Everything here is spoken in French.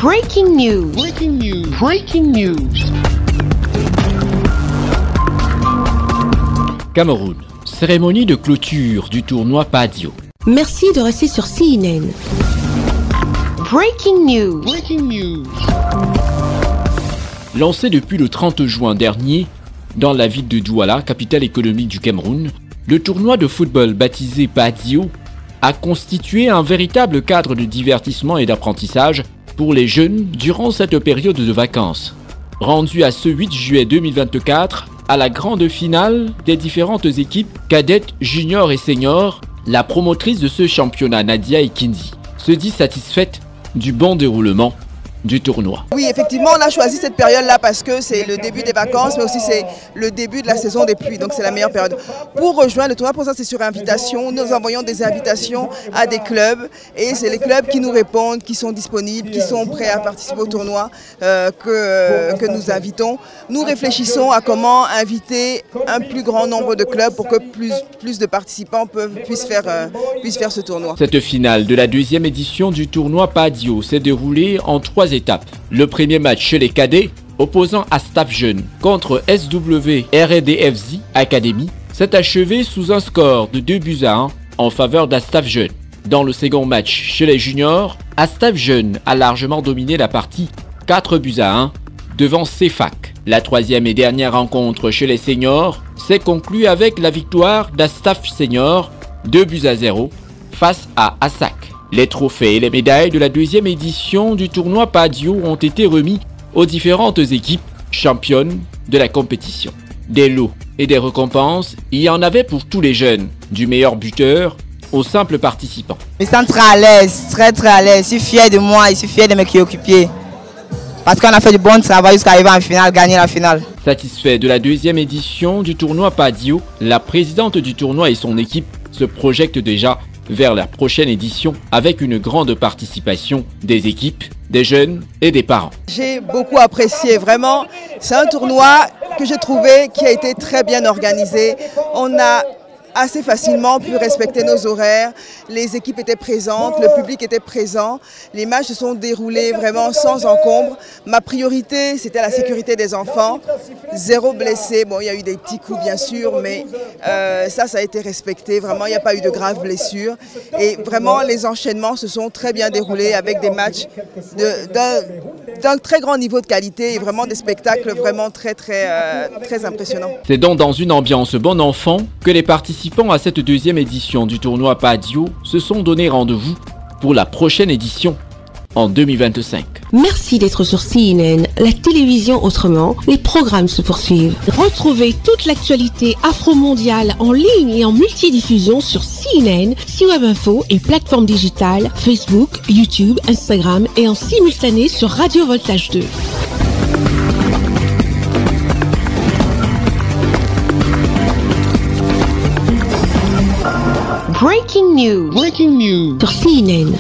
Breaking news. Breaking news. Breaking news. Cameroun. Cérémonie de clôture du tournoi Padio. Merci de rester sur CNN. Breaking news. Breaking news. Lancé depuis le 30 juin dernier dans la ville de Douala, capitale économique du Cameroun, le tournoi de football baptisé Padio a constitué un véritable cadre de divertissement et d'apprentissage pour les jeunes durant cette période de vacances. Rendu à ce 8 juillet 2024, à la grande finale des différentes équipes cadettes, juniors et seniors, la promotrice de ce championnat, Nadia Ikindi, se dit satisfaite du bon déroulement du tournoi. Oui, effectivement, on a choisi cette période-là parce que c'est le début des vacances, mais aussi c'est le début de la saison des pluies, donc c'est la meilleure période. Pour rejoindre le tournoi, pour ça c'est sur invitation, nous envoyons des invitations à des clubs et c'est les clubs qui nous répondent, qui sont disponibles, qui sont prêts à participer au tournoi que nous invitons. Nous réfléchissons à comment inviter un plus grand nombre de clubs pour que plus de participants puissent faire ce tournoi. Cette finale de la deuxième édition du tournoi Padio s'est déroulée en 3 étapes. Le premier match chez les cadets, opposant Astaf Jeune contre SW RDFZ Academy, s'est achevé sous un score de 2-1 en faveur d'Astaf Jeune. Dans le second match chez les juniors, Astaf Jeune a largement dominé la partie 4-1 devant CFAC. La troisième et dernière rencontre chez les seniors s'est conclue avec la victoire d'Astaf Senior 2-0 face à ASAC. Les trophées et les médailles de la deuxième édition du tournoi Padio ont été remis aux différentes équipes championnes de la compétition. Des lots et des récompenses, il y en avait pour tous les jeunes, du meilleur buteur aux simples participants. Je me sens très à l'aise, très à l'aise. Je suis fier de moi, je suis fier de mes coéquipiers. Parce qu'on a fait du bon travail jusqu'à arriver en finale, gagner la finale. Satisfait de la deuxième édition du tournoi Padio, la présidente du tournoi et son équipe se projettent déjà vers la prochaine édition avec une grande participation des équipes, des jeunes et des parents. J'ai beaucoup apprécié, vraiment. C'est un tournoi que j'ai trouvé qui a été très bien organisé. On a assez facilement pu respecter nos horaires. Les équipes étaient présentes, le public était présent. Les matchs se sont déroulés vraiment sans encombre. Ma priorité, c'était la sécurité des enfants. 0 blessé. Bon, il y a eu des petits coups, bien sûr, mais ça a été respecté. Vraiment, il n'y a pas eu de graves blessures. Et vraiment, les enchaînements se sont très bien déroulés avec des matchs d'un très grand niveau de qualité et vraiment des spectacles vraiment très impressionnants. C'est donc dans une ambiance bon enfant que les participants à cette deuxième édition du tournoi Padio se sont donné rendez-vous pour la prochaine édition en 2025. Merci d'être sur CNN, la télévision autrement. Les programmes se poursuivent. Retrouvez toute l'actualité afro-mondiale en ligne et en multidiffusion sur CNN, C-Web Info et plateformes digitales, Facebook, YouTube, Instagram et en simultané sur Radio Voltage 2. Breaking news. Breaking news. Sur CNN.